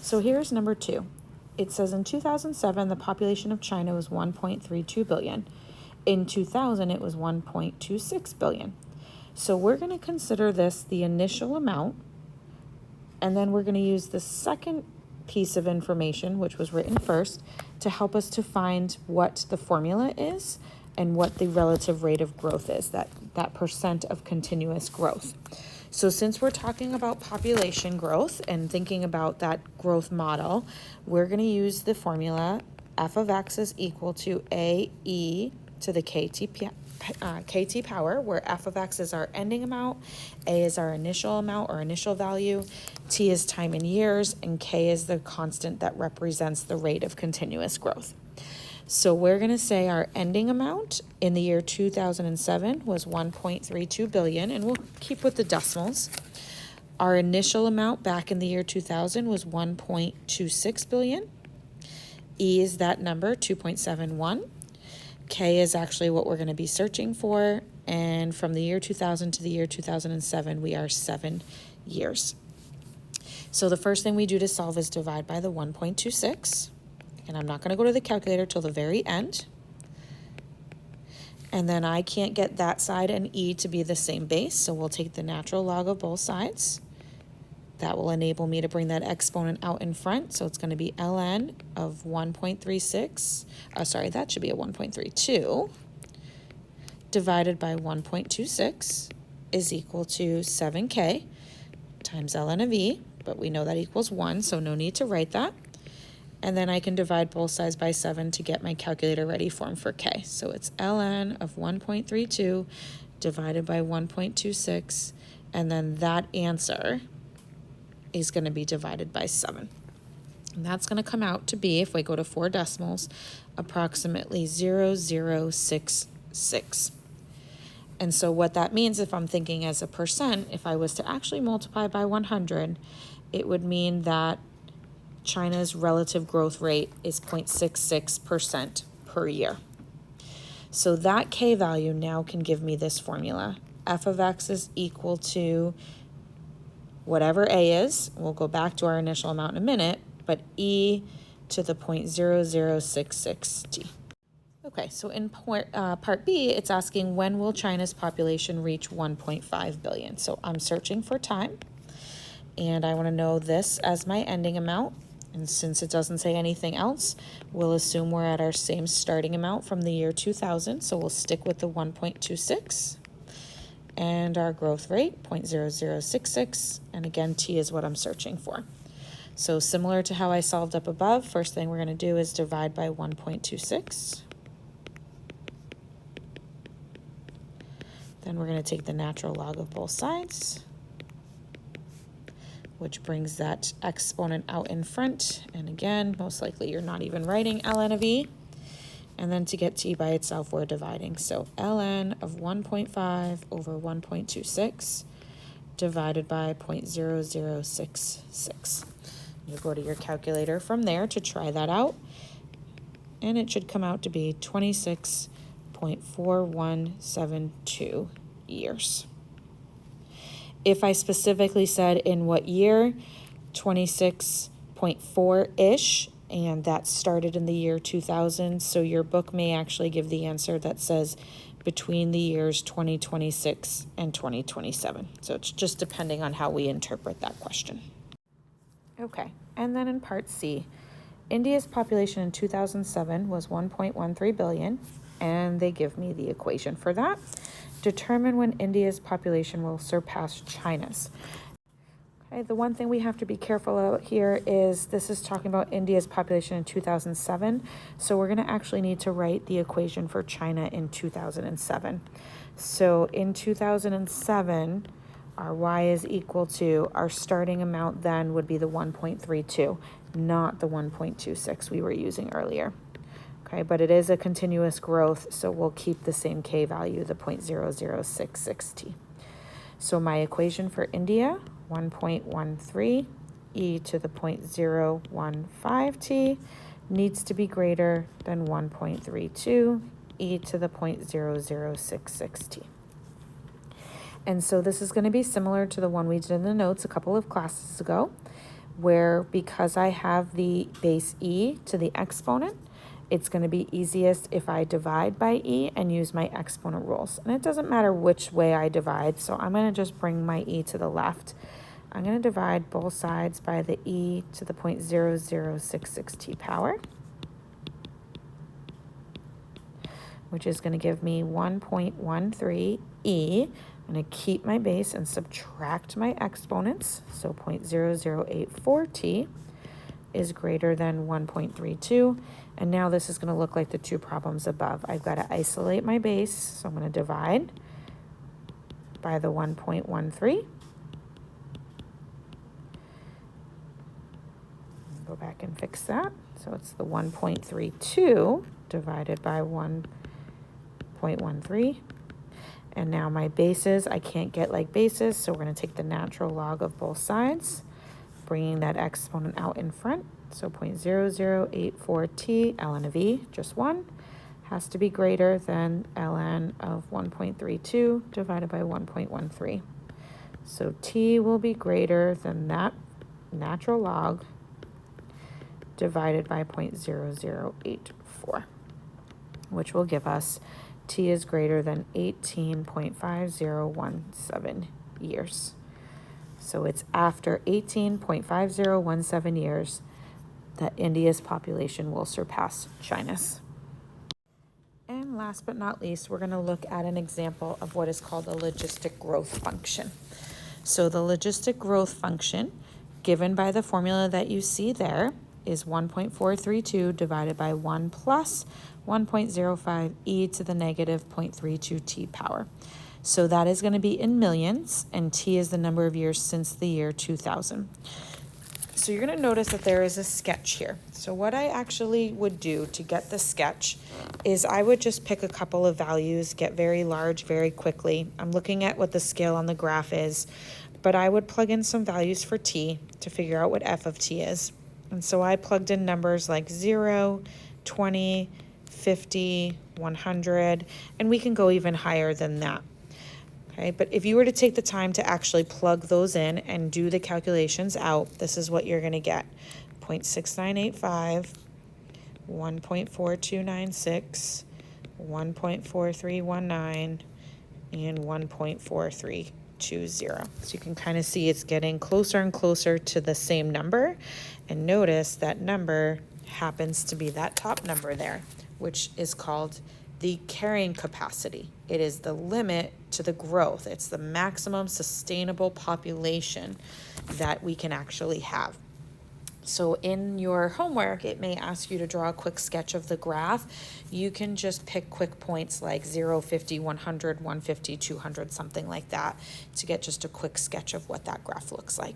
So here's number 2. It says in 2007, the population of China was 1.32 billion. In 2000, it was 1.26 billion. So we're going to consider this the initial amount, and then we're going to use the second piece of information, which was written first, to help us to find what the formula is and what the relative rate of growth is, that percent of continuous growth. So since we're talking about population growth and thinking about that growth model, we're going to use the formula f of x is equal to ae to the kt power, where f of x is our ending amount, a is our initial amount or initial value, t is time in years, and k is the constant that represents the rate of continuous growth. So we're going to say our ending amount in the year 2007 was 1.32 billion, and we'll keep with the decimals. Our initial amount back in the year 2000 was 1.26 billion. E is that number, 2.71. K is actually what we're going to be searching for, and from the year 2000 to the year 2007, we are 7 years. So the first thing we do to solve is divide by the 1.26. And I'm not going to go to the calculator till the very end. And then I can't get that side and e to be the same base, so we'll take the natural log of both sides. That will enable me to bring that exponent out in front, so it's going to be ln of 1.36. That should be a 1.32 divided by 1.26 is equal to 7k times ln of e, but we know that equals 1, so no need to write that. And then I can divide both sides by 7 to get my calculator ready form for k. So it's ln of 1.32 divided by 1.26, and then that answer is going to be divided by 7. And that's going to come out to be, if we go to 4 decimals, approximately 0.0066. And so what that means, if I'm thinking as a percent, if I was to actually multiply by 100, it would mean that China's relative growth rate is 0.66% per year. So that k value now can give me this formula. F of x is equal to whatever a is. We'll go back to our initial amount in a minute, but e to the 0.0066t. Okay, so in part B, it's asking when will China's population reach 1.5 billion? So I'm searching for time, and I want to know this as my ending amount. And since it doesn't say anything else, we'll assume we're at our same starting amount from the year 2000. So we'll stick with the 1.26 and our growth rate, 0.0066. And again, t is what I'm searching for. So similar to how I solved up above, first thing we're going to do is divide by 1.26. Then we're going to take the natural log of both sides, which brings that exponent out in front. And again, most likely you're not even writing ln of e. And then to get t by itself, we're dividing. So ln of 1.5 over 1.26 divided by 0.0066. You go to your calculator from there to try that out. And it should come out to be 26.4172 years. If I specifically said in what year, 26.4-ish, and that started in the year 2000, so your book may actually give the answer that says between the years 2026 and 2027. So it's just depending on how we interpret that question. Okay, and then in part C, India's population in 2007 was 1.13 billion, and they give me the equation for that. Determine when India's population will surpass China's. Okay, the one thing we have to be careful about here is this is talking about India's population in 2007. So we're going to actually need to write the equation for China in 2007. So in 2007, our y is equal to, our starting amount then would be the 1.32, not the 1.26 we were using earlier. Okay, but it is a continuous growth, so we'll keep the same k value, the 0.0066t. So my equation for India, 1.13 e to the 0.015t needs to be greater than 1.32 e to the 0.0066t. And so this is going to be similar to the one we did in the notes a couple of classes ago. where because I have the base e to the exponent, it's going to be easiest if I divide by e and use my exponent rules. And it doesn't matter which way I divide, so I'm going to just bring my e to the left. I'm going to divide both sides by the e to the 0.0066 t power, which is going to give me 1.13 e. I'm going to keep my base and subtract my exponents. So 0.0084 t is greater than 1.32. And now this is going to look like the two problems above. I've got to isolate my base, so I'm going to divide by the 1.13. Go back and fix that. So it's the 1.32 divided by 1.13. And now my bases, I can't get like bases, so we're going to take the natural log of both sides, bringing that exponent out in front. So 0.0084 t, ln of e, just 1, has to be greater than ln of 1.32 divided by 1.13. So t will be greater than that natural log divided by 0.0084, which will give us t is greater than 18.5017 years. So it's after 18.5017 years that India's population will surpass China's. And last but not least, we're going to look at an example of what is called a logistic growth function. So the logistic growth function, given by the formula that you see there, is 1.432 divided by 1 plus 1.05 e to the negative 0.32 t power. So that is going to be in millions, and t is the number of years since the year 2000. So you're going to notice that there is a sketch here. So what I actually would do to get the sketch is I would just pick a couple of values, get very large very quickly. I'm looking at what the scale on the graph is, but I would plug in some values for t to figure out what f of t is. And so I plugged in numbers like 0, 20, 50, 100, and we can go even higher than that. Okay, but if you were to take the time to actually plug those in and do the calculations out, this is what you're going to get. 0.6985, 1.4296, 1.4319, and 1.4320. So you can kind of see it's getting closer and closer to the same number. And notice that number happens to be that top number there, which is called the carrying capacity. It is the limit to the growth. It's the maximum sustainable population that we can actually have. So in your homework, it may ask you to draw a quick sketch of the graph. You can just pick quick points like 0, 50, 100, 150, 200, something like that, to get just a quick sketch of what that graph looks like.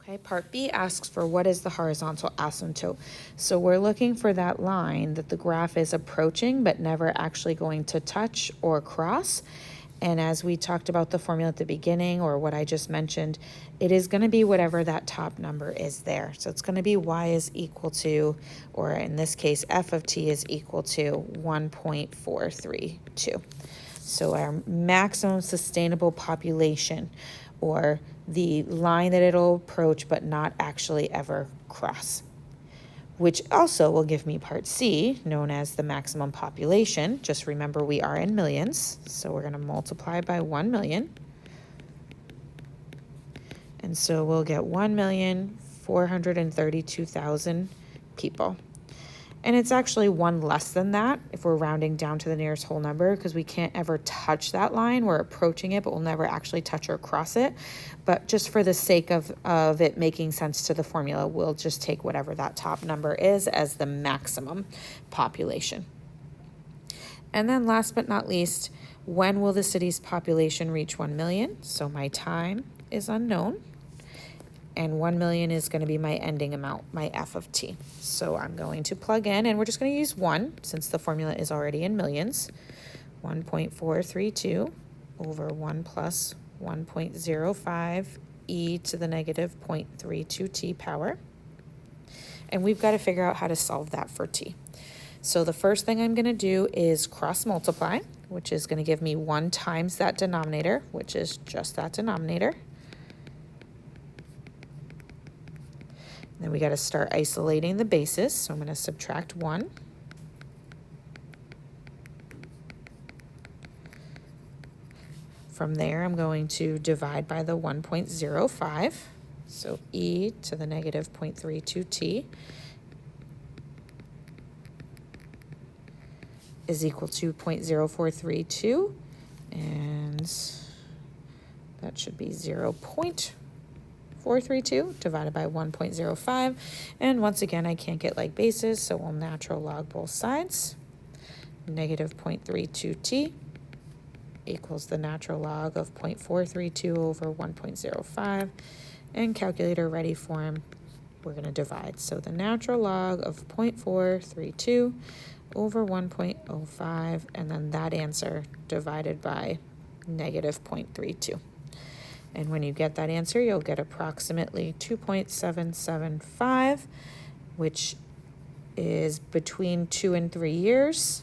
Okay, part B asks for what is the horizontal asymptote. So we're looking for that line that the graph is approaching but never actually going to touch or cross. And as we talked about the formula at the beginning, or what I just mentioned, it is going to be whatever that top number is there. So it's going to be y is equal to, or in this case, f of t is equal to 1.432. So our maximum sustainable population, or the line that it'll approach but not actually ever cross, which also will give me part C, known as the maximum population. Just remember, we are in millions, so we're going to multiply by 1 million. And so we'll get 1,432,000 people. And it's actually one less than that if we're rounding down to the nearest whole number, because we can't ever touch that line. We're approaching it, but we'll never actually touch or cross it. But just for the sake of it making sense to the formula, we'll just take whatever that top number is as the maximum population. And then last but not least, when will the city's population reach 1 million? So my time is unknown. And 1 million is going to be my ending amount, my f of t. So I'm going to plug in, and we're just going to use 1 since the formula is already in millions. 1.432 over 1 plus 1.05 e to the negative 0.32 t power. And we've got to figure out how to solve that for t. So the first thing I'm going to do is cross multiply, which is going to give me 1 times that denominator, which is just that denominator. Then we got to start isolating the bases. So I'm going to subtract 1. From there, I'm going to divide by the 1.05. So e to the negative 0.32t is equal to 0.0432, and that should be 0.432 divided by 1.05. And once again, I can't get like bases, so we'll natural log both sides. Negative 0.32t equals the natural log of 0.432 over 1.05. And calculator ready form, we're going to divide. So the natural log of 0.432 over 1.05, and then that answer divided by negative 0.32. And when you get that answer, you'll get approximately 2.775, which is between 2 and 3 years.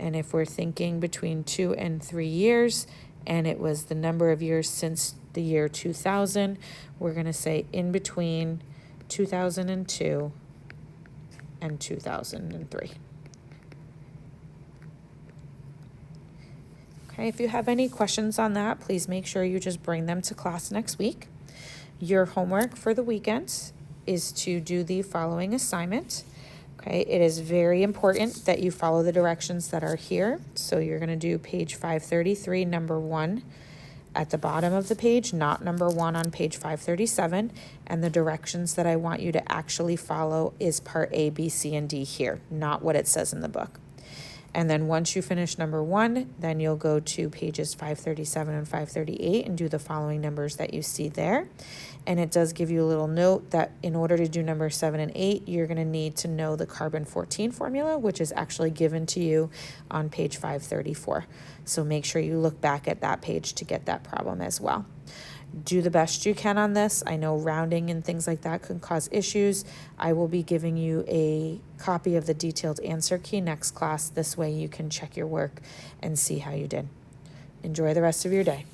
And if we're thinking between 2 and 3 years, and it was the number of years since the year 2000, we're going to say in between 2002 and 2003. Okay, if you have any questions on that, please make sure you just bring them to class next week. Your homework for the weekend is to do the following assignment. Okay, it is very important that you follow the directions that are here. So you're going to do page 533, number 1 at the bottom of the page, not number 1 on page 537. And the directions that I want you to actually follow is part A, B, C, and D here, not what it says in the book. And then once you finish number 1, then you'll go to pages 537 and 538 and do the following numbers that you see there. And it does give you a little note that in order to do number 7 and 8, you're going to need to know the carbon-14 formula, which is actually given to you on page 534. So make sure you look back at that page to get that problem as well. Do the best you can on this. I know rounding and things like that can cause issues. I will be giving you a copy of the detailed answer key next class. This way you can check your work and see how you did. Enjoy the rest of your day.